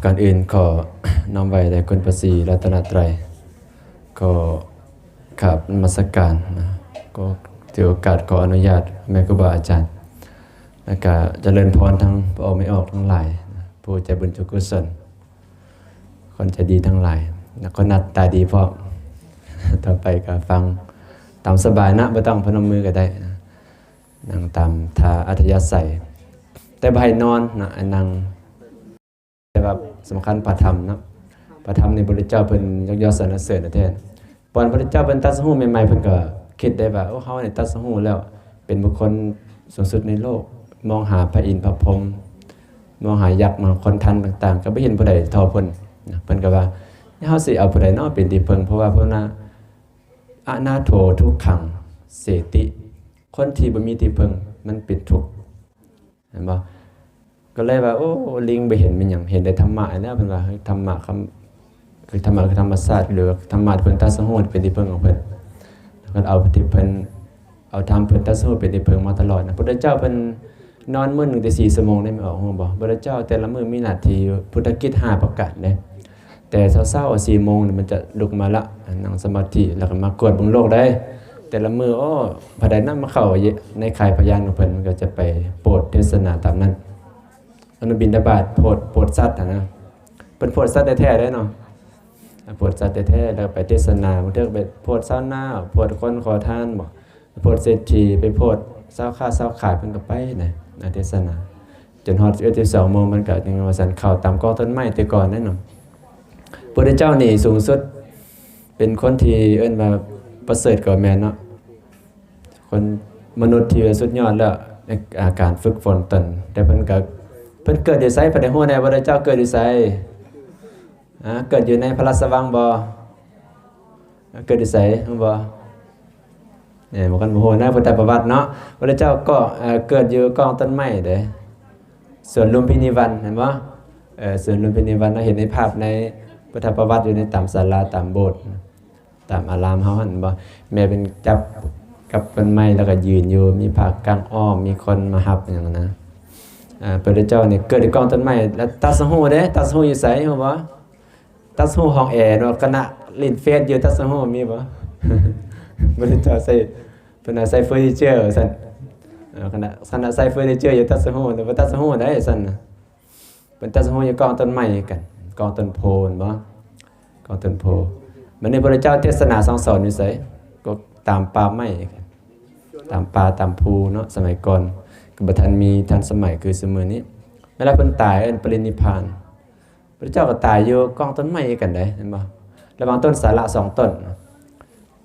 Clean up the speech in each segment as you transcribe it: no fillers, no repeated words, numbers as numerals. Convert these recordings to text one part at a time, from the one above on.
ก่อนอื่นขอน้อมไว้แด่คุณพระศรีรัตนตรัยขอขับนมัสการนะก็ถือโอกาสขออนุญาตแม่ครูบาอาจารย์แล้วก็เจริญพรทั้งออกไม่ออกทั้งหลายผู้ใจบุญจุกุศลคนใจดีทั้งหลายแล้วก็นัดตาดีพร้อมต่อไปก็ฟังตามสบายนะไม่ต้องพนมมือก็ได้นั่งตามท่าอัธยาศัยแต่บ่ให้นอนนะนั่งแต่ว่าสำคัญพระธรรมนะพระธรรมในพระพุทธเจ้าเพิ่นยกย่อสรรเสริญนะแท้ปอนพระพุทธเจ้าเพิ่นตรัสรู้ใหม่ๆเพิ่นก็คิดได้ว่าโอ้เฮาเนี่ยตรัสรู้แล้วเป็นบุคคลสูงสุดในโลกมองหาพระอินทร์พระพรหมมองหายักษ์มองคนทันต่างๆก็บ่เห็นผู้ใดเท่าเพิ่นนะเพิ่นก็ว่าเฮาสิเอาผู้ใดเนาะเป็นที่พึ่งเพราะว่าเพิ่นน่ะอนาโถทุกขังเสติคนที่บ่มีที่พึ่งมันเป็นทุกข์เห็นบ่ก็เลยว่าโอ้ลิงไปเห็นมันหยังเห็นได้ธรรมะแล้วเพิ่นว่าธรรมะคือธรรมะคือธรรมชาติหรือธรรมะเพิ่นตรัสรู้เป็นที่พึ่งของเพิ่นก็เอาที่เพิ่นเอาธรรมเพิ่นตรัสรู้เป็นที่พึ่งมาตลอดนะพระพุทธเจ้าเพิ่นนอนมื้อนึงได้4ชั่วโมงได้ไม่ออกฮู้บ่พระพุทธเจ้าแต่ละมื้อมีหน้าที่พุทธกิจ5ประการเด้แต่เช้าๆ4โมงมันจะลุกมาละนั่งสมาธิแล้วก็มากวดเบิ่งโลกได้แต่ละมื้อพระใดนำมาเข้าในข่ายพยานของเพิ่นมันก็จะไปโปรดเทศนาตามนั้นอนุบิณฑบาตโปรดสัตว์นะเพิ่นโปรดสัตว์แท้ๆได้เนาะโปรดสัตว์แท้ๆแล้วไปเทศนาบางเทื่อไปโปรดชาวนาโปรดคนขอทานบ่โปรดเศรษฐีไปโปรดชาวค้าชาวขายเพิ่นก็ไปนะเทศนาจนฮอด11-12โมงมันก็ยังว่าซั่นเข้าตามกอต้นไม้แต่ก่อนนั่นเนาะพระพุทธเจ้านี่สูงสุดเป็นคนที่เอิ้นว่าประเสริฐกว่าแม่นเนาะคนมนุษย์ที่สุดยอดแล้วในอาการฝึกฝนตนแต่เพิ่นเกิดอยู่ไสพระฮู้แน่พระพุทธเจ้าเกิดอยู่ไสเกิดอยู่ในพระราชวังบ่เกิดอยู่ไสบ่เนี่ยบ่กันบ่ฮู้นะพุทธประวัติเนาะพระพุทธเจ้าก็เกิดอยู่กองต้นไม้เด้สวนลุมพินีวันเห็นบ่สวนลุมพินีวันเราเห็นในภาพในพุทธประวัติอยู่ในตามศาลาตามโบสถ์ตามอารามเฮาหั่นบ่แม่เป็นจับกับต้นไม้แล้วก็ยืนอยู่มีผ้ากางอ้อมมีคนมารับอย่างนั้นนะพระพุทธเจ้านี่เกิดในกองต้นไม้แล้วตรัสรู้เด้ตรัสรู้อยู่ไสฮู้บ่ตรัสรู้ห้องแอร์เนาะคณะลิ้นเฟซอยู่ตรัสรู้มีบ่พระพุทธเจ้าใส่เพิ่นใส่เฟอร์นิเจอร์ซั่นคณะใส่เฟอร์นิเจอร์อยู่ตรัสรู้แต่บ่ตรัสรู้ได้ซั่นน่ะเพิ่นตรัสรู้อยู่กองต้นไม้กันกองต้นโพนบ่กองต้นโพมันในพระเจ้าเทศนาสั่งสอนอยู่ไสก็ตามป่าไม้ตามป่าตามภูเนาะสมัยก่อนก็บ่ทันมีทันสมัยคือสมัยนี้เวลาเพิ่นตายปรินิพพานพระเจ้าก็ตายอยู่กองต้นไม้กันได้เห็นบ่ระหว่างต้นสาระ2ต้น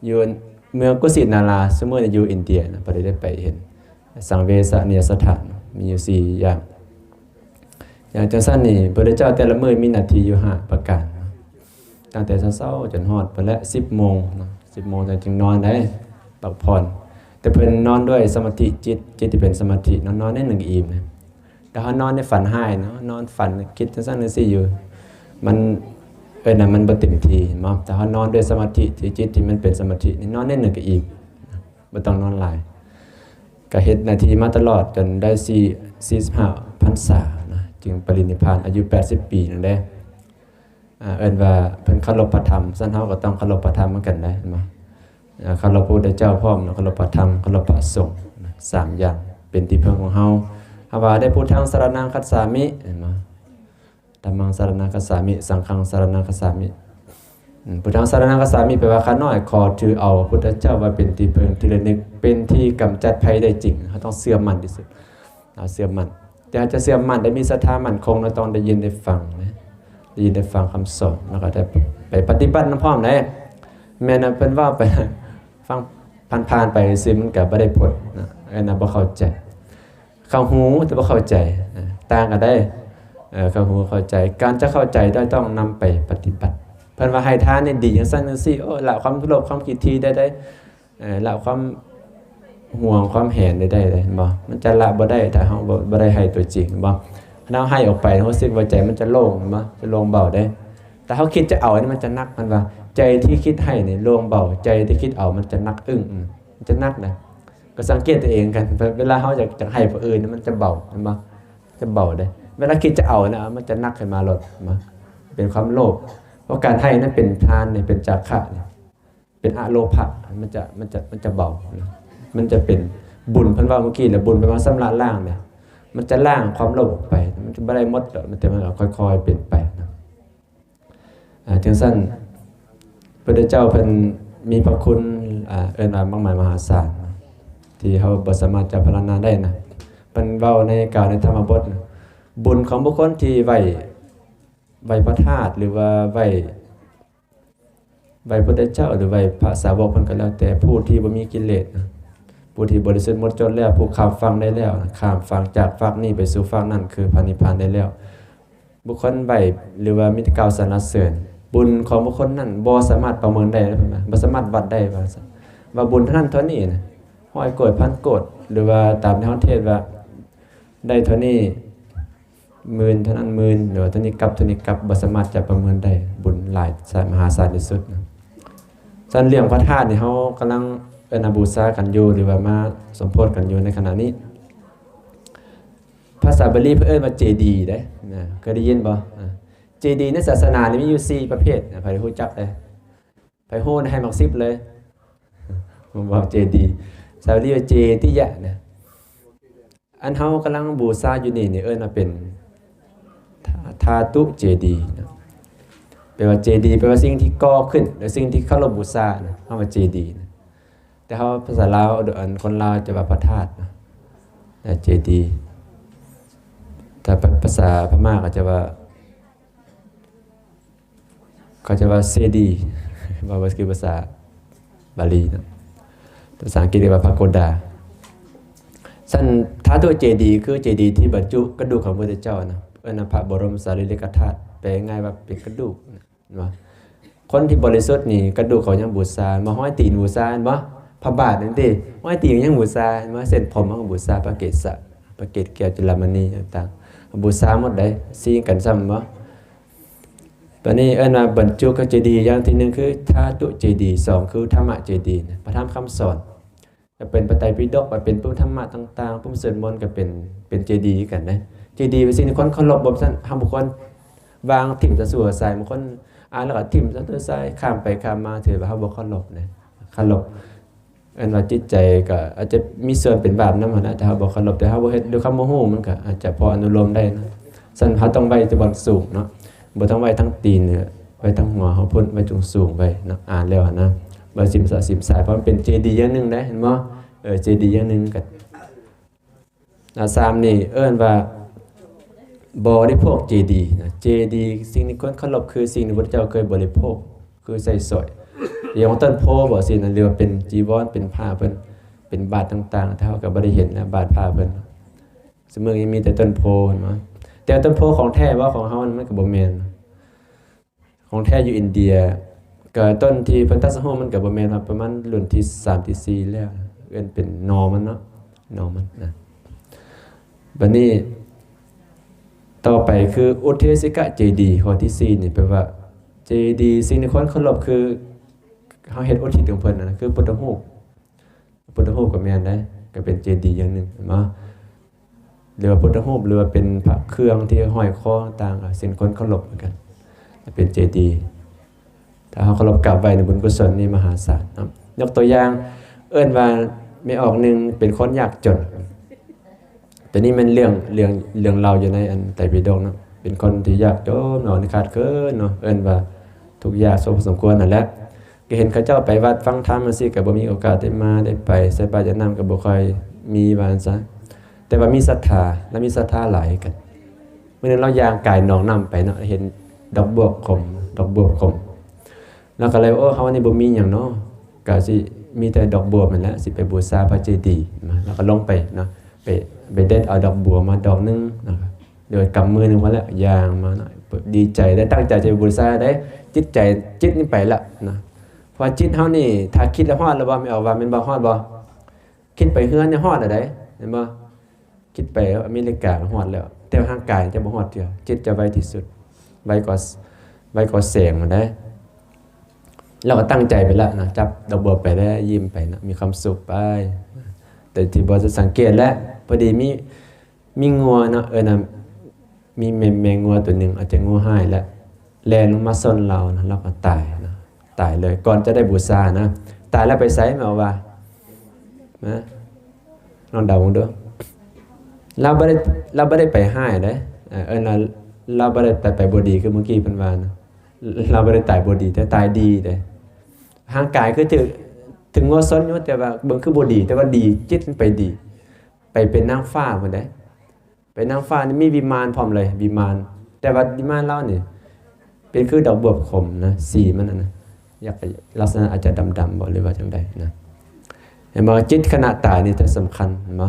อยู่เมืองกุสินาราสมัยอยู่อินเดียนะพอได้ไปเห็นสังเวชนียสถานมีอยู่4อย่างจังซั่นนี่พระเจ้าแต่ละมื้อมีหน้าที่อยู่5ประการตั้งแต่เช้าๆจนฮอดไปแล้ว10โมงนะ10โมงจึงนอนได้พักผ่อนแต่เพิ่นนอนด้วยสมาธิจิตที่เป็นสมาธินอนได้1อิ่มนะแต่เฮานอนในฝันหายเนาะนอนฝันคิดจังซั่นจังซี่อยู่มันน่ะมันบ่เต็มที่เนาะแต่เฮานอนด้วยสมาธิที่จิตที่มันเป็นสมาธินี่นอนได้1ก็อิ่มบ่ต้องนอนหลายก็เฮ็ดหน้าที่มาตลอดจนได้45พรรษานะจึงปรินิพพานอายุ80ปีนั่นแหละเอิ้นว่าเพิ่นเคารพพระธรรมซั่นเฮาก็ต้องเคารพพระธรรมเหมือนกันได้เนาะเคารพพระพุทธเจ้าพร้อมเคารพพระธรรมเคารพพระสงฆ์3อย่างเป็นที่พึ่งของเฮาหาว่าได้พุทธังสรณังคัจฉามิเห็นบ่ธัมมังสรณังคัจฉามิสังฆังสรณังคัจฉามิพุทธังสรณังคัจฉามิแปลว่าข้าน้อยขอถือเอาพระพุทธเจ้าว่าเป็นที่พึ่งที่ระลึกเป็นที่กำจัดภัยได้จริงเฮาต้องเชื่อมั่นที่สุดเอาเชื่อมั่นแต่จะเชื่อมั่นได้มีศรัทธามั่นคงเราต้องได้ยินได้ฟังนะได้ยินได้ฟังคำสอนแล้วก็ได้ไปปฏิบัตินำพร้อมได้แม่นเพิ่นว่าไปฟังผ่านๆไปซิมันก็บ่ได้ผลนะอันนั้นบ่เข้าใจเข้าหูแต่บ่เข้าใจต่างกันได้เข้าหูเข้าใจการจะเข้าใจได้ต้องนำไปปฏิบัติเพิ่นว่าให้ทานนี่ดีจังซั่นจังซี่ละความโลภความคิดที่ได้ละความห่วงความแหนได้บ่มันจะละบ่ได้ถ้าเฮาบ่ได้ให้ตัวจริงบ่ถ้าเฮาให้ออกไปรู้สึกว่าใจมันจะโล่งบ่จะโล่งเบาได้แต่เฮาคิดจะเอานี่มันจะหนักมันว่าใจที่คิดให้นี่โล่งเบาใจที่คิดเอามันจะหนักมันจะหนักนะก็สังเกตตัวเองกันเวลาเฮาอยากให้ผู้อื่นมันจะเบาเห็นบ่จะเบาได้ เวลาคิดจะเอานะมันจะนักขึ้นมาลดมาเป็นความโลภเพราะการให้นั้นเป็นทานเนี่ยเป็นจาคะเนี่ยเป็นอโลภะมันจะเบามันจะเป็นบุญเพิ่นว่าเมื่อกี้แหละบุญเป็นว่าสำระล่างเนี่ยมันจะล่างความโลภออกไปมันจะไม่ได้หมดมันจะมันค่อยๆเปลี่ยนไปนะถึงสั้นพระเจ้าเพิ่นมีพระคุณเอิ้นว่ามากมายมหาศาลที่เขาบ่สามารถจะพรรณนาได้นะเพิ่นเว้าในกล่าวในธรรมบทนะบุญของบุคคลที่ไว้พระธาตุหรือว่าไว้พระเจ้าหรือไว้พระสาวกเพิ่นก็แล้วแต่ผู้ที่บ่มีกิเลสนะผู้ที่บริสุทธิ์หมดจดแล้วผู้ข้ามฟังได้แล้วข้ามฟังจากฝั่งนี้ไปสู่ฝั่งนั้นคือพระนิพพานได้แล้วบุคคลไว้หรือว่ามิตรกล่าวสรรเสริญบุญของบุคคลนั้นบ่สามารถประเมินได้นะเพิ่นบ่สามารถวัดได้ว่าบุญเท่านั้นเท่านี้นะ100 โกฏ 1,000 โกฏหรือว่าตามที่เฮาเทศน์ว่าได้เท่านี้หมื่นเท่านั้นหมื่นหรือว่าเท่านี้กับบ่สามารถจะประเมินได้บุญหลายมหาศาลที่สุดนะส่วนเรื่องพระธาตุนี่เฮากำลังบูชากันอยู่หรือว่ามาสมโพธิกันอยู่ในขณะนี้ภาษาบาลีเพิ่นว่าเจดีย์เด้นะเคยได้ยินบ่เจดีย์ในศาสนานี่มีอยู่4ประเภทไผรู้จักเด้ไผฮู้ให้มัก10เลยผมว่าเจดีย์ภาษาบาลีว่าเจติยะนะอันเฮากำลังบูชาอยู่นี่ว่าเป็นธาตุเจดีย์นะแปลว่าเจดีย์แปลว่าสิ่งที่ก่อขึ้นหรือสิ่งที่เคารพบูชานะเฮาว่าเจดีย์นะแต่เฮาภาษาลาวคนลาวจะว่าพระธาตุนะเจดีย์ถ้าภาษาพม่าก็จะว่าเซดีว่าคือภาษาบาลีนะภาษาอังกฤษเรียกว่าพาโกดาสั้นธาตุเจดีย์คือเจดีย์ที่บรรจุกระดูกของพระพุทธเจ้านะพระบรมสารีริกธาตุแปลง่ายว่าเป็นกระดูกนะคนที่บริสุทธิ์นี่กระดูกเขายังบูชามาห้อยตีนบูชาบ่พระบาทนั่นติห้อยตีนยังบูชามาเส้นผมมันก็บูชาพระเกศพระเกศแก้วจุลามณีต่างๆบูชาหมดได้ซีกันซ้ำบ่ตอนนี้ว่าบรรจุกับเจดีย์อย่างที่1คือธาตุเจดีย์2คือธรรมะเจดีย์พระธรรมคำสอนจะเป็นพระไตรปิฎกว่าเป็นพุทธธรรมะต่างๆผู้สวดมนต์ก็เป็นเจดีย์กันนะเจดีย์เป็นสิ่งที่คนเคารพบ่ซั่นทำบุคคลวางถิ่มตะสั่วใส่บางคนอ่านแล้วก็ถิ่มตะใส่ข้ามไปข้ามมาถือว่าเฮาบ่เคารพนะเคารพว่าจิตใจก็อาจจะมีส่วนเป็นบาปนำหั่นนะถ้าเฮาบ่เคารพแต่เฮาบ่เฮ็ดด้วยความโมโหมันก็อาจจะพออนุโลมได้นะซั่นเฮาต้องไว้ที่บนสูงเนาะบ่ต้องไว้ทั้งตีนเนื้อไว้ทั้งหัวเฮาพุ่นไว้จงสูงไว้นะอ่านแล้วนะบ่สิมสายเพราะมันเป็นเจดีย์อย่างนึงนะเห็นบ่เจดีย์อย่างนึงก็3นี่ว่าบริโภคเจดีย์นะเจดีย์สิ่งที่คนเคารพคือสิ่งที่พระเจ้าเคยบริโภคคือใส่สอยอย่างต้นโพบ่สินั่นเรียกว่าเป็นจีวรเป็นผ้าเพิ่นเป็นบาตรต่างๆเท่ากับบ่ได้เห็นนะบาตรผ้าเพิ่นสมมุติยังมีแต่ต้นโพเนาะแต่ต้นโพของแท้ว่าของเฮามันก็บ่แม่นของแท้อยู่อินเดียก็ต้นที่เพิ่นตัดสะโหมันก็บ่แม่นว่าประมาณรุ่นที่3ที่4แล้วเป็นนอมันเนาะนอมันนะบัดนี้ต่อไปคืออุเทสิกะเจดีย์ข้อที่4นี่แปลว่าเจดีย์สิ่งที่คนเคารพคือเฮาเฮ็ดอุทิศของเพิ่นน่ะคือพุทธรูปก็แม่นได้ก็เป็นเจดีย์อย่างนึงเนาะหรือว่าพุทธรูปหรือว่าเป็นพระเครื่องที่ห้อยคอต่างๆสิ่งคนเคารพเหมือนกันเป็นเจดีย์ถ้าเฮาเคารพกราบไหว้ในบุญกุศลนี่มหาศาลเนาะยกตัวอย่างว่าไม่ออกนึงเป็นคนยากจนแต่นี่มันเรื่องเราอยู่ในอันไตรปิฎกเนาะเป็นคนที่ยากจนนอนขาดเกินเนาะว่าทุกอย่างสมควรนั่นแหละก็เห็นเขาเจ้าไปวัดฟังธรรมจังซี่ก็บ่มีโอกาสได้มาได้ไปใส่บาตรน้ำก็บ่ค่อยมีว่าซั่นซะแต่ว่ามีศรัทธาและมีศรัทธาหลายกันมื้อนึงเราย่างกายหนองน้ำไปเนาะเห็นดอกบัวขมแล้วก็เลยเฮานี่บ่มีหยังเนาะก็สิมีแต่ดอกบัวนั่นแหละสิไปบูชาพระเจดีย์แล้วก็ลงไปเนาะไปเด็ดเอาดอกบัวมาดอกนึงนะครับโดยกำมือนึงมาแล้วย่างมาหน่อยดีใจได้ตั้งใจจะบูชาได้จิตนี่ไปละนะเพราะจิตเฮานี่ถ้าคิดแล้วฮอดแล้วบ่ไม่เอาว่าแม่นบ่ฮอดบ่คิดไปเฮือนเนี่ยฮอดได้เห็นบ่คิดไปอเมริกาฮอดแล้วแต่ร่างกายจะบ่ฮอดเทื่อจิตจะไวที่สุดไวกว่าแสงมันได้เราก็ตั้งใจไปแล้วนะจับดอกบัวไปได้ยิ้มไปนะมีความสุขไปแต่ที่บ่จะสังเกตแล้วพอดีมีงัวเนาะนะ มีแมงงัวตัวหนึ่งอาจจะงูหายแล้วแลนลงมาซนเรานะเราก็ตายนะตายเลยก่อนจะได้บูชานะตายแล้วไปไสมาว่านะลองเดาดูเราไม่ได้ไปหายเด้เราไม่ได้ไปบ่ดีคือเมื่อกี้เพิ่นว่านะเราไม่ได้ตายบ่ดีแต่ตายดีเด้ร่างกายคือถึงงัวซนอยู่แต่ว่าเบิ่งคือบ่ดีแต่ว่าดีจิตมันไปดีไปเป็นนางฟ้าเหมือนได้เป็นนางฟ้านี่มีวิมานพร้อมเลยวิมานแต่ว่าวิมานเรานี่เป็นคือดอกบัวขมนะสีมันนะอยากลักษณะอาจจะดำๆบ่หรือว่าจังใดนะเห็นบ่จิตขณะตายนี่จะสำคัญเห็นบ่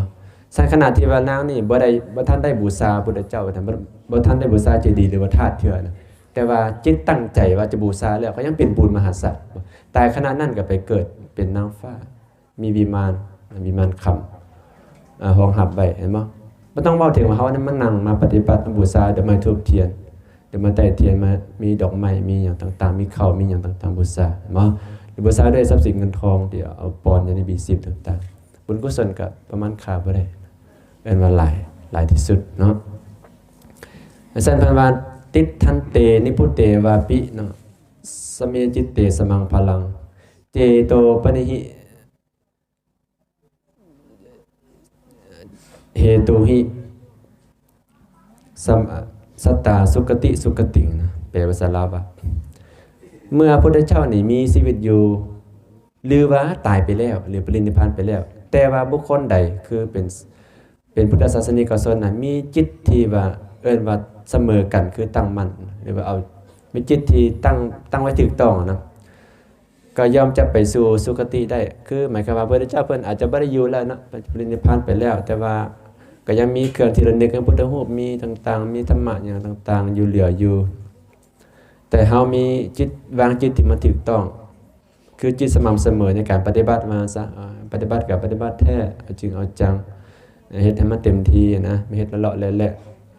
สังขณะที่ว่านางนี่บ่ทันได้บูชาพุทธเจ้าบ่ทันได้บูชาเจดีย์หรือว่าธาตุเทื่อนะแต่ว่าจิตตั้งใจว่าจะบูชาแล้วก็ยังเป็นบุญมหาศาลตายขณะนั้นก็ไปเกิดเป็นนางฟ้ามีวิมานคำห้องหับไว้เห็นบ่บ่ต้องเว้าถึงว่าเฮานั้นมานั่งมาปฏิบัติบูชาเดี๋ยวมาทูบเทียนเดี๋ยวมาแต่เทียนมามีดอกไม้มีหยังต่างๆมีข้าวมีหยังต่างๆบูชาเห็นบ่หรือบูชาด้วยทรัพย์สินเงินทองเดี๋ยวเอาปอนอย่างนี้10ต่างๆบุญกุศลก็ประมาณค่าบ่ได้เป็นว่าหลายที่สุดเนาะสันพันวาติทันเตนิพุเตวาปิเนาะสเมจิตเตสมังพลังเจโตปนิหิเหตุหิสัตตาสุกตินะแปลภาษาลาวว่าเมื่อพระพุทธเจ้านี่มีชีวิตอยู่หรือว่าตายไปแล้วหรือปรินิพพานไปแล้วแต่ว่าบุคคลใดคือเป็นพุทธศาสนิกชนนะมีจิตที่ว่าเอิ้นว่าเสมอกันคือตั้งมั่นหรือว่าเอามีจิตที่ตั้งไว้ถูกต้องนะก็ย่อมจะไปสู่สุคติได้คือหมายความว่าพระพุทธเจ้าเพิ่นอาจจะบ่ได้อยู่แล้วนะปรินิพพานไปแล้วแต่ว่าก็ยังมีเครื่องที่ระลึกถึงพุทธรูปมีต่างๆมีธรรมะอย่างต่างๆอยู่เหลืออยู่แต่เฮามีจิตวางจิตที่มันถูกต้องคือจิตสม่ำเสมอในการปฏิบัติมาซะปฏิบัติกับปฏิบัติแท้เอาจริงเอาจังเฮ็ดให้มันเต็มที่นะไม่เฮ็ดเลาะๆแหละ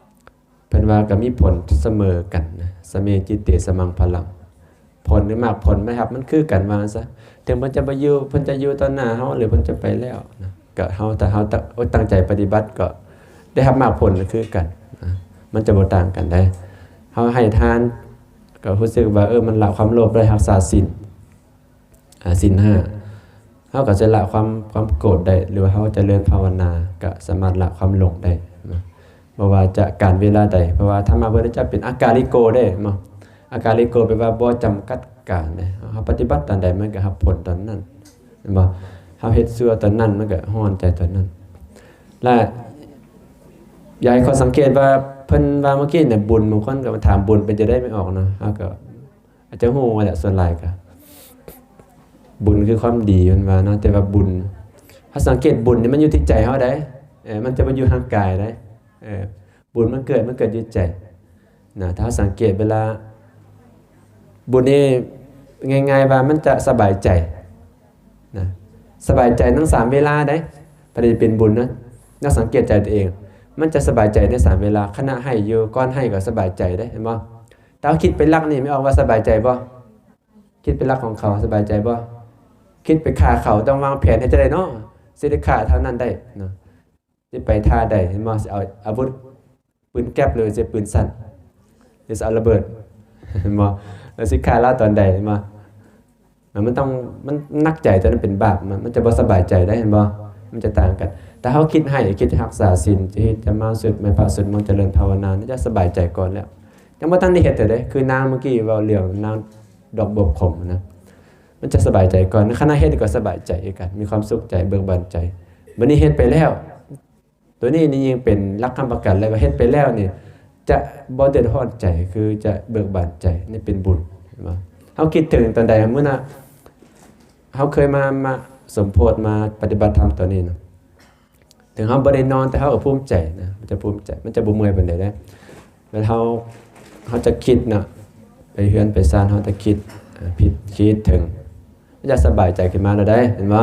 ๆเพิ่นว่าก็มีผลเสมอกันนะสเมจิตเตสมังพลังผลหรือมากผลไหมครับมันคือกันมาซะถึงเพิ่นจะไปอยู่เพิ่นจะอยู่ต่อหน้าเฮาหรือเพิ่นจะไปแล้วนะก็เฮาแต่เฮาตั้งใจปฏิบัติก็ได้รับมากผลคือกันนะมันจะบ่ต่างกันได้เฮาให้ทานก็รู้สึกว่ามันละความโลภได้รักษาศีลศีล5เฮาก็จะละความโกรธได้หรือว่าเฮาเจริญภาวนาก็สามารถละความหลงได้นะบ่ว่าจะการเวลาใดเพราะว่าธรรมะพุทธเจ้าเป็นอากาลิโกได้เนาะอากาลิโกแปลว่าบ่จำกัดการได้เฮาปฏิบัติตอนใดมันก็รับผลตอนนั้นเห็นบ่เฮาเฮ็ดชั่วตอนนั้นมันก็ฮ้อนใจตอนนั้นและยายเขาสังเกตว่าเพิ่นว่าเมื่อกี้เนี่ยบุญบางคนก็มาถามบุญเป็นจะได้ไม่ออกนะเฮาก็อาจจะฮู้ว่าแหละส่วนหลายก็บุญคือความดีมันว่าเนาะแต่ว่าบุญถ้าสังเกตบุญนี่มันอยู่ที่ใจเฮาได้มันจะบ่อยู่ทางกายได้บุญมันเกิดอยู่ใจนะถ้าสังเกตเวลาบุญนี่ง่ายๆว่ามันจะสบายใจนะสบายใจทั้ง3เวลาได้พอดีเป็นบุญนะนักสังเกตใจตัวเองมันจะสบายใจใน3เวลาขณะให้อยู่ก่อนให้ก็สบายใจได้เห็นบ่ถ้าคิดไปรักนี่ไม่ออกว่าสบายใจบ่คิดไปรักของเขาสบายใจบ่คิดไปฆ่าเขาต้องวางแผนให้จะได้เนาะสิได้ฆ่าเท่านั้นได้เนาะสิไปท่าใดเห็นบ่สิเอาอาวุธปืนแก๊ปหรือสิปืนสั้นสิเอาระเบิดเห็นบ่แล้วสิฆ่าเราตอนใดเห็นบ่มันนักใจตอนนั้นเป็นบาปมันจะบ่สบายใจได้เห็นบ่มันจะต่างกันแต่เฮาคิดให้คิดรักษาศีลจะมาสุดไม่พระสุดมนต์เจริญภาวนาน่าจะสบายใจก่อนแล้วยังบ่ทันได้เฮ็ดได้คือนางเมื่อกี้เว้าเรื่องนางดอกบวบขมนะมันจะสบายใจก่อนขณะเฮ็ดก็สบายใจกันมีความสุขใจเบิกบานใจบัดนี้เฮ็ดไปแล้วตัวนี้นี่ยังเป็นหลักคำประกันแล้วว่าเฮ็ดไปแล้วนี่จะบ่เดือดร้อนใจคือจะเบิกบานใจนี่เป็นบุญเห็นบ่เฮาคิดถึงตอนใดมื้อน่ะเฮาเคยมาสมโพธิมาปฏิบัติธรรมตัวนี้นะถึงเฮาบ่ได้นอนแต่เฮาก็ภูมิใจนะมันจะภูมิใจมันจะบ่เมื่อยปานใดเด้แล้วเฮาจะคิดนะไปเฮือนไปซ่านเฮาจะคิดผิดคิดถึงจะสบายใจขึ้นมาแล้วได้เห็นบ่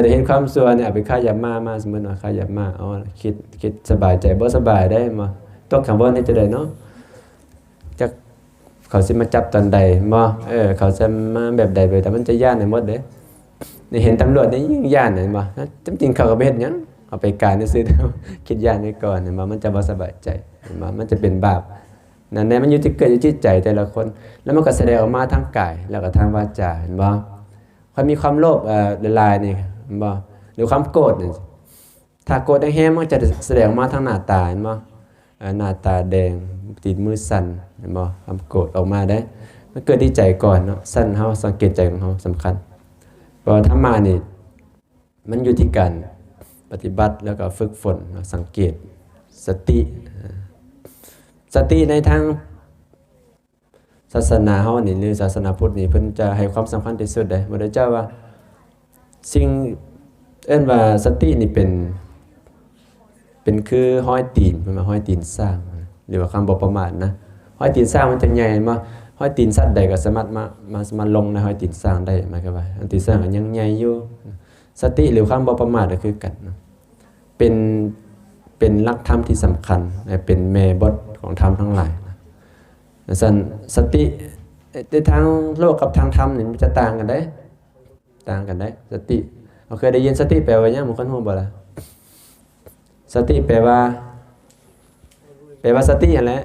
ได้เห็นความชั่วเนี่ยเอาไปฆ่ายามาสมมุติว่าฆ่ายามาเอาคิดสบายใจบ่สบายได้บ่ตกคำว่านี่จะได้เนาะจักเขาสิมาจับตอนใดบ่เขาจะมาแบบใดแต่มันจะย่านให้หมดเด้นี่เห็นตำรวจนี่ยิ่งย่านเห็นบ่จริงๆเขาก็บ่เฮ็ดหยังเอาไปการซื่อๆคิดย่านไว้ก่อนเห็นบ่มันจะบ่สบายใจ มันจะเป็นบาปนั่นแหละมันอยู่ที่เกิดอยู่ที่ใจแต่ละคนแล้วมันก็แสดงออกมาทางกายแล้วก็ทางวาจาเห็นบ่ความมีความโลภละลายนี่เห็นบ่หรือความโกรธนี่ถ้าโกรธแห้งๆมันจะแสดงออกมาทางหน้าตาเห็นบ่หน้าตาแดงตีนมือสั่นเห็นบ่ความโกรธออกมาได้มันเกิดที่ใจก่อนเนาะสั่นเฮาสังเกตใจของเฮาสำคัญเพราะธรรมะนี่มันอยู่ที่การปฏิบัติแล้วก็ฝึกฝนสังเกตสติในทางศาสนาเฮานี่หรือศาสนาพุทธนี่เพิ่นจะให้ความสำคัญที่สุดเลยพระพุทธเจ้าว่าสิ่งว่าสตินี่เป็นคือห้อยตีนเพิ่นว่าห้อยตีนสร้างหรือว่าคำบ่ประมาทนะห้อยตีนสร้างมันจะใหญ่บ่ห้อยตีนสัตว์ใดก็สามารถมาลงในห้อยตีนสร้างได้หมายความว่าอันตีนสร้างก็ยังใหญ่อยู่สติหรือความบ่ประมาทก็คือกันเป็นหลักธรรมที่สำคัญเป็นแม่บทของธรรมทั้งหลายสติในทางโลกกับทางธรรมนี่มันจะต่างกันได้สติเราเคยได้ยินสติแปลว่าหยังบางคนฮู้บ่ล่ะสติแปลว่าสตินั่นแหละ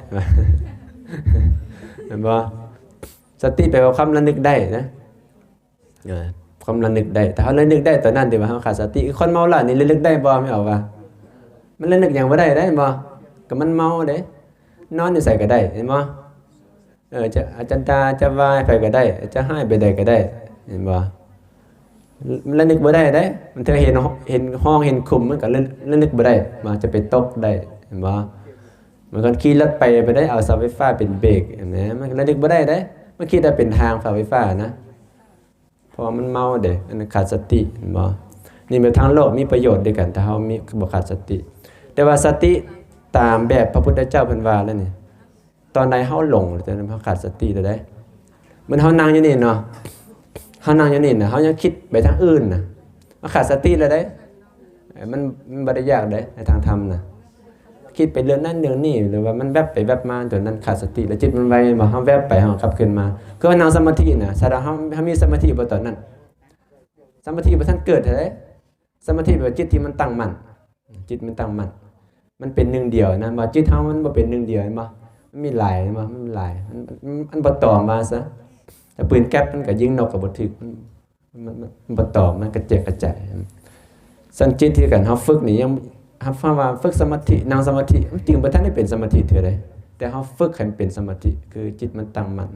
เห็นบ่สติแปลว่าความระลึกได้นะความระลึกได้แต่เฮาระลึกได้ตอนนั้นที่ว่าเฮาขาดสติคนเมาเหล้านี่ระลึกได้บ่ไม่เอาว่ามันระลึกหยังบ่ได้บ่ก็มันเมาเด้นอนอยู่ไสก็ได้เห็นบ่จะอาจารย์ตาจะวายไปก็ได้จะให้ไปได้ก็ได้เห็นบ่มันระลึกบ่ได้เด้มันเธอเห็นห้องเห็นคุมมันก็ระลึกบ่ได้มันจะไปตกได้เห็นบ่มันก็ขี่รถไปได้เอาเสาไฟฟ้าเป็นเบรกนะมันระลึกบ่ได้เด้มันคิดว่าเป็นทางเสาไฟฟ้านะเพราะมันเมาเด้มันขาดสติเห็นบ่นี่เป็นทางโลกมีประโยชน์ด้วยกันถ้าเฮามีบ่ขาดสติแต่ว่าสติตามแบบพระพุทธเจ้าเพิ่นว่าแล้วนี่ตอนใดเฮาหลงตอนนั้นเฮาขาดสติได้มันเฮานั่งอยู่นี่เนาะเฮานั่งอยู่นี่น่ะเฮายังคิดไปทางอื่นน่ะมันขาดสติแล้วได้มันบ่ได้ยากได้ในทางธรรมน่ะคิดไปเรื่องนั้นเรื่องนี้หรือว่ามันแวบไปแวบมาจนนั้นขาดสติแล้วจิตมันไวบ่เฮาแวบไปเฮากลับขึ้นมาคือว่านั่งสมาธิน่ะแสดงเฮามีสมาธิบ่ตอนนั้นสมาธิบ่ทันเกิดได้สมาธิแบบจิตที่มันตั้งมั่นจิตมันตั้งมั่นมันเป็นหนึ่งเดียวนะบ่จิตเฮามันบ่เป็นหนึ่งเดียวบ่มันมีหลายมันหลายมันบ่ต่อมาซะแต่ปืนแก๊ปมันก็ยิงนกก็บ่ถึกมันบ่ต่อมันกระเจิดกระจายสันจิตที่กันเฮาฝึกนี่ยังเฮาว่าฝึกสมาธินั่งสมาธิจริงบ่ทันได้เป็นสมาธิเท่าใดแต่เฮาฝึกให้มันเป็นสมาธิคือจิตมันตั้งมั่น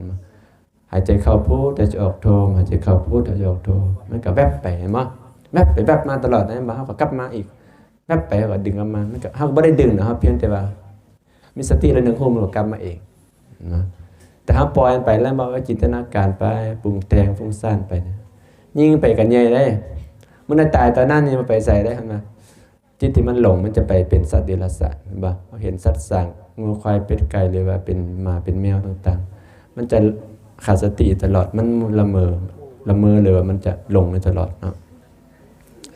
หายใจเข้าพุทหายใจออกโทหายใจเข้าพุทหายใจออกโทมันก็แวบไปเห็นบ่แวบไปแวบมาตลอดนะบ่เฮาก็กลับมาอีกแวบไปก็ดึงกลับมามันก็เฮาบ่ได้ดึงนะครับเพียงแต่ว่ามีสติระลึกรู้มันก็กลับมาเองนะแต่เฮาปล่อยมันไปแล้วบ่ว่าจินตนาการไปปรุงแต่งฟุ้งซ่านไปยิ่งไปกันใหญ่ได้มันตายตอนนั้นนี่มันไปใส่ได้คั่นนะจิตที่มันหลงมันจะไปเป็นสัตว์เดรัจฉานเห็นบ่เห็นสัตว์สร้างงูควายเป็ดไก่หรือว่าเป็นหมาเป็นแมวต่างๆมันจะขาดสติตลอดมันละเมอเลยว่ามันจะหลงตลอดเนาะ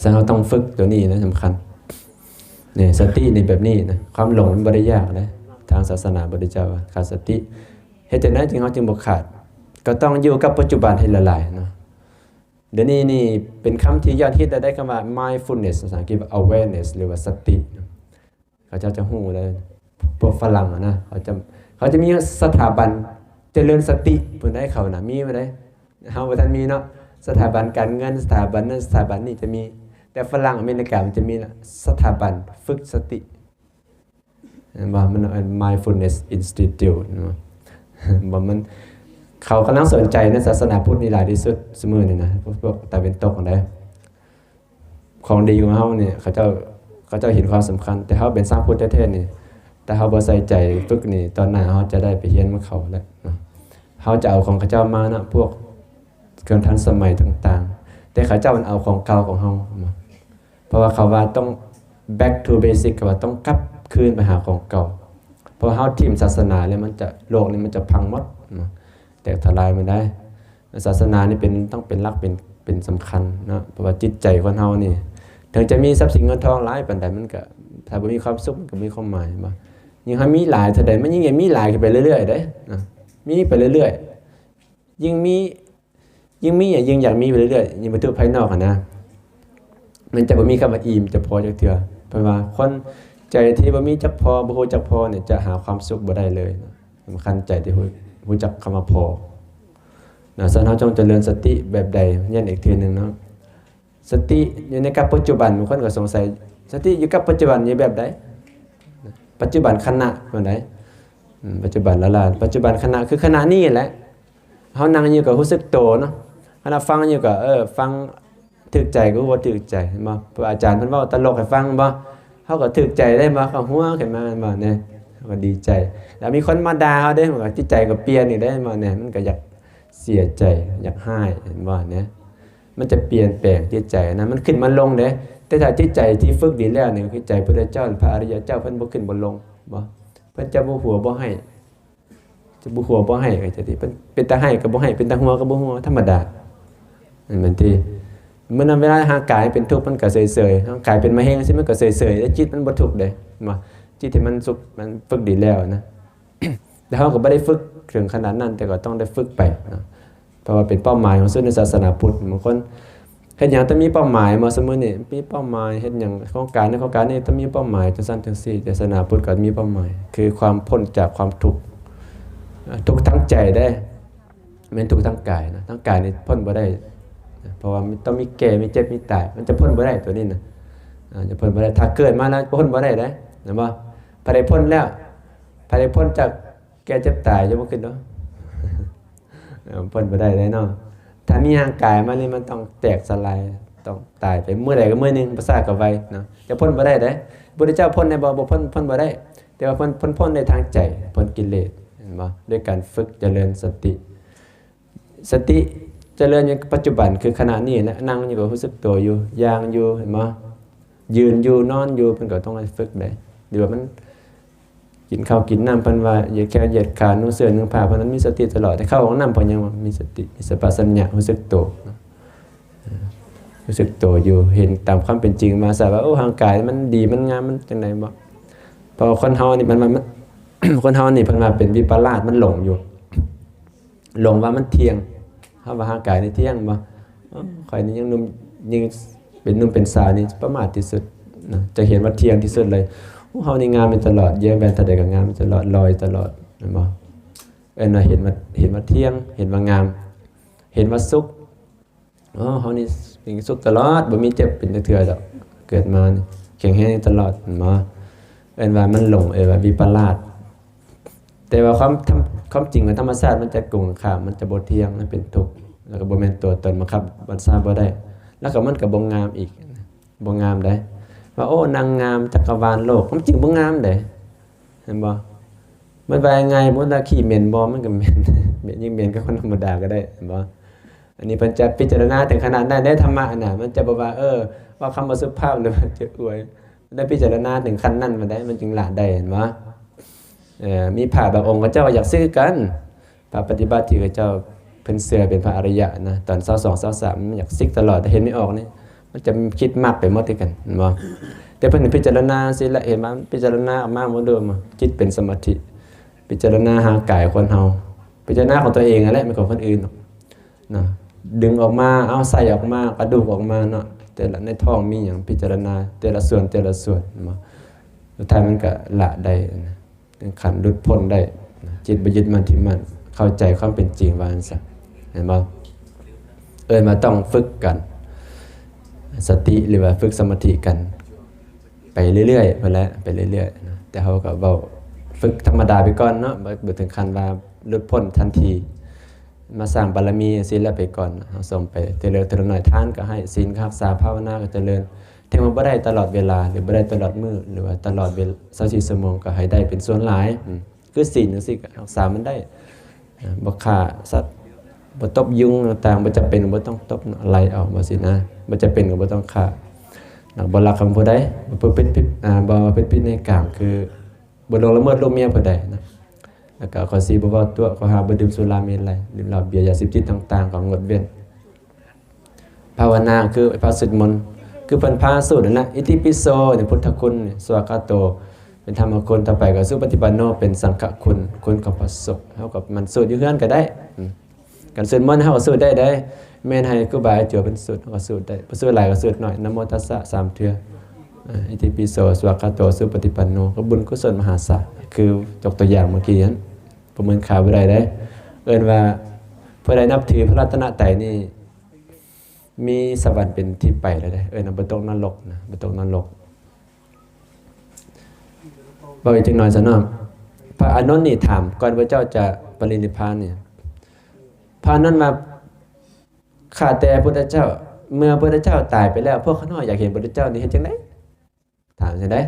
ฉะนั้นเราต้องฝึกตัวนี้นะสำคัญนี่สตินี่แบบนี้นะความหลงมันบ่ได้ยากนะทางศาสนาพุทธเจ้าขาดสติเฮ็ดจังได๋จึงเฮาจึงบ่ขาดก็ต้องอยู่กับปัจจุบันให้ละลายเนาะเดี๋ยวนี้นี่เป็นคำที่ยอดฮิตได้คำว่า mindfulness ภาษาอังกฤษว่า awareness หรือว่าสติเขาจะฮู้เลยพวกฝรั่งนะเขาจะมีสถาบันเจริญสติเพิ่นให้เขาน่ะมีบ่ได้เฮาบ่ทันมีเนาะสถาบันการเงินสถาบันนั้นสถาบันนี้จะมีแต่ฝรั่งอเมริกามันจะมีสถาบันฝึกสติว่ามัน mindfulness institute นะว่ามันเขากำลังสนใจในศาสนาพุทธนี่หลายที่สุดเสมอนี่นะพวกตะวันตกได้ของดีของเฮานี่เขาเจ้าเห็นความสำคัญแต่เฮาเป็นสร้างพุทธแท้ๆนี่แต่เฮาบ่ใส่ใจฝึกนี่ตอนหน้าเฮาจะได้ไปเรียนกับเขาแล้วนะเฮาจะเอาของเขาเจ้ามานะพวกเครื่องทันสมัยต่างๆแต่เขาเจ้ามันเอาของเก่าของเฮาเพราะว่าเขาว่าต้อง back to basic ก็ว่าต้องกลับคืนไปหาของเก่าเพราะเฮาทิ่มศาสนาแล้วมันจะโลกนี้มันจะพังหมดแตกทลายมันได้ศาสนานี่ต้องเป็นหลักเป็นสำคัญนะเพราะว่าจิตใจคนเฮานี่ถึงจะมีทรัพย์สินเงินทองหลายปานใดมันก็ถ้าบ่มีความสุขมันก็มีความหมายบ่ยิ่งมีหลายเท่าใดมันยิ่งมีหลายขึ้นไปเรื่อยๆเด้นะมีไปเรื่อยๆยิ่งยิ่งอยากมีไปเรื่อยๆยิ่งวัตถุภายนอกนะมันจะบ่มีคำว่าอิ่มจะพอจักเทื่อเพราะว่าคน ใจที่บ่มีจักพอบ่ฮู้จักพอเนี่ยจะหาความสุขบ่ได้เลยสำคัญใจที่ฮู้จักคำว่าพอนะฉะนั้นเราจงเจริญสติแบบใดยันอีกทีนึงเนาะสติอยู่ในกับปัจจุบันบางคนก็สงสัยสติอยู่กับปัจจุบันนี่แบบใดปัจจุบันขณะแบบใดปัจจุบันละลานปัจจุบันขณะคือขณะนี้แหละเฮานั่งอยู่ก็รู้สึกโตเนาะขณะฟังอยู่ก็ฟังถึกใจก็บ่ถึกใจบ่พระอาจารย์เพิ่นเว้าตลกให้ฟังบ่เฮาก็ถึกใจได้บ่ก็หัวขึ้นมาบ่เนี่ยก็ดีใจแล้วมีคนมาด่าเฮาได้มันก็จิตใจก็เปลี่ยนอีกได้บ่เนี่ยมันก็อยากเสียใจอยากให้เห็นบ่เนี่ยมันจะเปลี่ยนแปลงจิตใจนะมันขึ้นมันลงเด้แต่ถ้าจิตใจที่ฝึกดีแล้วนี่คือใจพระเจ้าพระอริยเจ้าเพิ่นบ่ขึ้นบ่ลงบ่เพิ่นจะบ่หัวบ่ให้จะบ่หัวบ่ให้ก็จะที่เป็นตาให้ก็บ่ให้เป็นตาหัวก็บ่หัวธรรมดานั่นมันที่เมื่อนั้นเวลาร่างกายเป็นทุกข์มันก็เฉยๆร่างกายเป็นมะเร็งสิมันก็เฉยๆแล้วจิตมันบ่ทุกข์เด้บ่จิตที่มันสุขมันฝึกดีแล้วนะ แล้วเฮาก็บ่ได้ฝึกถึงขนาดนั้นแต่ก็ต้องได้ฝึกไปนะเพราะว่าเป็นเป้าหมายของในศาสนาพุทธบางคนเฮ็ดหยังต้องมีเป้าหมายมาเสมอนี่มีเป้าหมายเฮ็ดหยังโครงการนี้ต้องมีเป้าหมายจังซั่นจังซี่ศาสนาพุทธก็มีเป้าหมายคือความพ้นจากความทุกข์ทุกข์ทั้งใจได้แม่นทุกข์ทั้งกายนะทั้งกายนี่พ้นบ่ได้เพราะว่ามันต้องมีแก่มีเจ็บมีตายมันจะพ้นบ่ได้ตัวนี้นะจะพ้นบ่ได้ถ้าเกิดมาแล้วพ้นบ่ได้เด้เห็นบ่พอได้พ้นแล้วพอได้พ้นจากแก่เจ็บตายจะบ่ขึ้นเนาะพ้นบ่ได้เนาะถ้ามีร่างกายมานี่มันต้องแตกสลายต้องตายไปเมื่อใดก็เมื่อนึงประสาทก็ไวเนาะจะพ้นบ่ได้เด้พระพุทธเจ้าพ้นได้บ่พ้นบ่ได้แต่ว่าพ้นในทางใจพ้นกิเลสเห็นบ่ด้วยการฝึกเจริญสติเจริญอยู่ปัจจุบันคือขณะนี้แหละนั่งอยู่ก็รู้สึกตัวอยู่ย่างอยู่เห็นบ่ยืนอยู่นอนอยู่เพิ่นก็ต้องให้ฝึกได้หรือว่ามันกินข้าวกินน้ำเพิ่นว่าเหยียดแขนเหยียดขานุ่งเสื้อนุ่งผ้าเพราะนั้นมีสติตลอดแต่เข้าห้องน้ำเพิ่นยังมีสติมีสัมปชัญญะรู้สึกตัวรู้สึกตัวอยู่เห็นตามความเป็นจริงมาซะว่าโอ้ร่างกายมันดีมันงามมันจังได๋บ่เพราะคนเฮานี่มัน คนเฮานี่เพิ่นว่าเป็นวิปลาสมันหลงอยู่หลงว่ามันเที่ยงเฮาว่าร่างกายนี่เที่ยงบ่ข่อยนี่ยังหนุ่มยังเป็นหนุ่มเป็นสาวนี่ประมาทที่สุดนะจะเห็นว่าเที่ยงที่สุดเลยเฮานี่งามเป็นตลอดเยอะแบนเท่าใดก็งามตลอดลอยตลอดเห็นบ่ว่าเห็นว่าเที่ยงเห็นว่างามเห็นว่าสุขเฮานี่เป็นสุขตลอดบ่มีเจ็บเป็นเทื่อดอกเกิดมานี่แข็งแรงตลอดเห็นบ่ว่ามันหลงว่าวิปลาสแต่ว่าความจริงของธรรมชาติมันจะกงข้ามมันจะบ่เที่ยงมันเป็นทุกข์แล้วก็บ่แม่นตัวตนบังคับบัญชาบ่ได้แล้วก็มันก็บ่งามอีกบ่งามได้ว่าโอ้นางงามจักรวาลโลกความจริงบ่งามเด้เห็นบ่มันว่ายังไงบ่ว่าขี้เหม็นบ่มันก็เหม็นเหม็นยิ่งเหม็นก็คนธรรมดาก็ได้เห็นบ่อันนี้เพิ่นจะพิจารณาถึงขนาดนั้นได้ธรรมะน่ะมันจะบ่ว่าว่าคำบ่สุภาพหรือว่าจะอวยได้พิจารณาถึงขั้นนั้นมาได้มันจึงละได้เห็นบ่มีพระบางองค์พระเจ้าอยากซื้อกันพระปฏิบัติที่พระเจ้าเพิ่นเชื่อเป็นพระอริยะนะตอน22 23มันอยากซิกตลอดแต่เห็นไม่ออกนี่มันจะคิดมากไปหมดด้วยกันเห็นบ่แต่เพิ่นพิจารณาสิละเห็นบ่พิจารณาออกมาหมดเดิมจิตเป็นสมาธิพิจารณาหากายคนเฮาพิจารณาของตัวเองนั่นแหละไม่ของคนอื่นหรอกนะดึงออกมาเอาใส่ออกมากระดูกออกมาเนาะแต่ละในท้องมีหยังพิจารณาแต่ละส่วนเนาะสุดท้ายมันก็ละได้นะถึงขั้นหลุดพ้นได้จิตบ่ยึดมั่นถือมั่นเข้าใจความเป็นจริงว่าจังซั่นเห็นบ่มาต้องฝึกกันสติหรือว่าฝึกสมาธิกันไปเรื่อยๆพุ่นแหละไปเรื่อยๆนะแต่เฮาก็เว้าฝึกธรรมดาไปก่อนเนาะบ่ถึงขั้นว่าหลุดพ้นทันทีมาสร้างบารมีศีลไปก่อนเฮาส่งไปเจริญหน่อยทานก็ให้ศีลรักษาภาวนาก็เจริญถึงมันบ่ได้ตลอดเวลาหรือบ่ได้ตลอดมื้อหรือว่าตลอดเวลา24ชั่วโมงก็ให้ได้เป็นส่วนหลายคือศีลจังซี่ก็รักษามันได้บ่ฆ่าสัตว์บ่ตบยุงต่างๆบ่จำเป็นบ่ต้องตบไล่ออกบ่สินะบ่จำเป็นก็บ่ต้องฆ่าบ่ลักคำผู้ใดบ่ประพฤติผิดบ่ประพฤติผิดในกามคือบ่ล่วงละเมิดลูกเมียผู้ใดนะแล้วก็ข้อ4บ่เว้าตัวข้อ5บ่ดื่มสุราเมลัยดื่มเหล้าเบียร์ยาเสพติดต่างๆก็งดเว้นภาวนาคือพระสวดมนต์คือเพิ่นพาสูตรนั่นน่ะอิติปิโสนี่พุทธคุณสวากาโตเป็นธรรมคุณต่อไปก็สุปฏิปันโนเป็นสังฆคุณของพระสงฆ์เฮากับมันสูตรอยู่เฮือนก็ได้การสวดมนต์เฮาก็สวดได้แม่นให้ครูบาอาจารย์เป็นสูตรก็สวดได้บ่สวดหลายก็สวดน้อยนะโมตัสสะ3เทื่อ อิติปิโสสวากขาโตสุปฏิปันโนก็บุญกุศลมหาศาลคือยกตัวอย่างเมื่อกี้นั้นประเมินข่าวบ่ได้เด้เอิ้นว่าผู้ใดนับถือพระรัตนตรัยนี่มีสวรรค์เป็นที่ไปแล้วเด้เอิ้นบ่ตกนรกนะบ่ตกนรกบ่อีกจักหน่อยซะเนาะพระอานนท์นี่ถามก่อนพระเจ้าจะปรินิพพานเนี่ยพระอานนท์มาข้าแต่พุทธเจ้าเมื่อพุทธเจ้าตายไปแล้วพวกข้าน้อยอยากเห็นพุทธเจ้านี่เฮ็ดจังได๋ถามจังได๋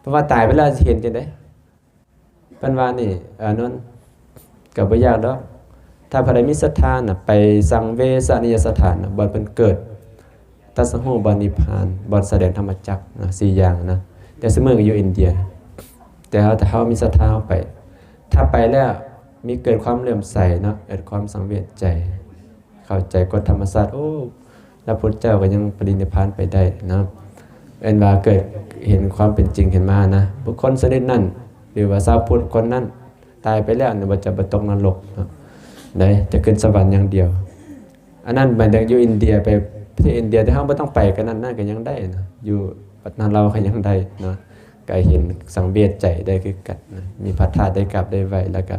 เพราะว่าตายไปแล้วสิเห็นจังได๋เพิ่นว่านี่อานนท์ก็บ่ยากดอกถ้าผู้ใดมีศรัทธาน่ะไปสังเวชนียสถานน่ะบ่เพิ่นเกิดตัสหูบ่นิพพานบ่แสดงธรรมจักรนะ4อย่างนะแต่ซุมื้อก็อยู่อินเดียแต่ถ้าเฮามีศรัทธาเฮาไปถ้าไปแล้วมีเกิดความเลื่อมใสเนาะเกิดความสังเวชใจเข้าใจกฎธรรมชาติโอ้แล้วพุทธเจ้าก็ยังปรินิพพานไปได้นะเอ็นว่าเกิดเห็นความเป็นจริงเห็นมานะบุคคลชนิดนั้นหรือว่าชาวพุทธคนนั้นตายไปแล้วเนี่ยบ่จะบ่ตกนรกเนาะได้จะขึ้นสวรรค์อย่างเดียวอันนั้นหมายถึงอยู่อินเดียไปประเทศอินเดียที่เฮาบ่ต้องไปกันนั่นก็ยังได้นะอยู่ปัตตานีเราก็ยังได้เนาะก็เห็นสังเวชใจได้คือกันนะมีพระธาตุได้กราบได้ไหว้แล้วก็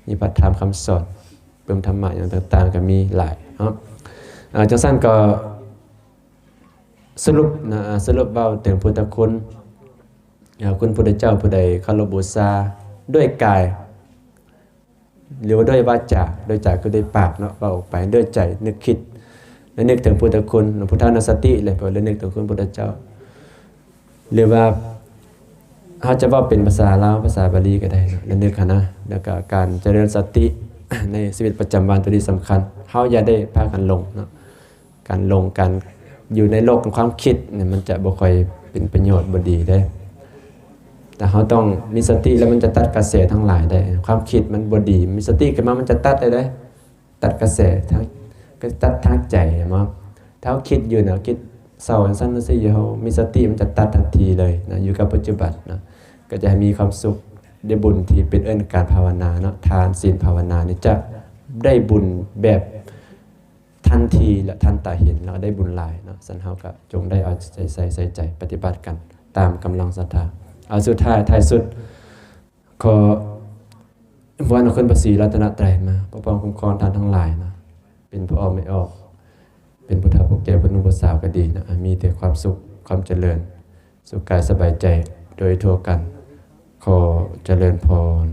มีพระธรรมคำสอนเพิ่มธรรมะอย่างต่างๆก็มีหลายเนาะจังซั่นก็สรุปนะสรุปเว้าถึงพุทธคุณคุณพุทธเจ้าผู้ใดเคารพบูชาด้วยกายหรือว่าด้วยวาจาด้วยใจคือด้วยปากเนาะเว้าออกไปด้วยใจนึกคิดและนึกถึงพุทธคุณพุทธานุสติเลยพอนึกถึงคุณพุทธเจ้าหรือว่าเฮาจะเว้าเป็นภาษาลาวภาษาบาลีก็ได้เนาะแล้วนึกนะแล้วก็การเจริญสติ ในชีวิตประจำวันตัวนี้สำคัญเฮาอย่าได้พากันลงเนาะการลงการอยู่ในโลกของความคิดเนี่ยมันจะบ่ค่อยเป็นประโยชน์บ่ดีได้แต่เฮาต้องมีสติแล้วมันจะตัดกระแสทั้งหลายได้ความคิดมันบ่ดีมีสติขึ้นมามันจะตัดได้ตัดกระแสทั้งก็ตัดทางใจมั้งถ้าเฮาคิดอยู่นะคิดเศร้าซั่นจังซี่เฮามีสติมันจะตัดทันทีเลยนะอยู่กับปัจจุบันนะก็จะมีความสุขได้บุญที่เป็นเอิ้นการภาวนาเนาะทานศีลภาวนานี่จะได้บุญแบบทันทีและทันตาเห็นแล้วได้บุญหลายเนาะสันเฮาก็จงได้เอาใจใส่ใจปฏิบัติกันตามกำลังศรัทธาเอาสุดท้ายสุดขอวันคุณพระศรีรัตนตรัยมาปกป้องคุ้มครองท่านทั้งหลายนะเป็นผู้ออกไม่ออกเป็นผู้เฒ่าผู้แก่ผู้หนุ่มผู้สาวก็ดีนะมีแต่ความสุขความเจริญสุขกายสบายใจโดยทั่วกันขอเจริญพร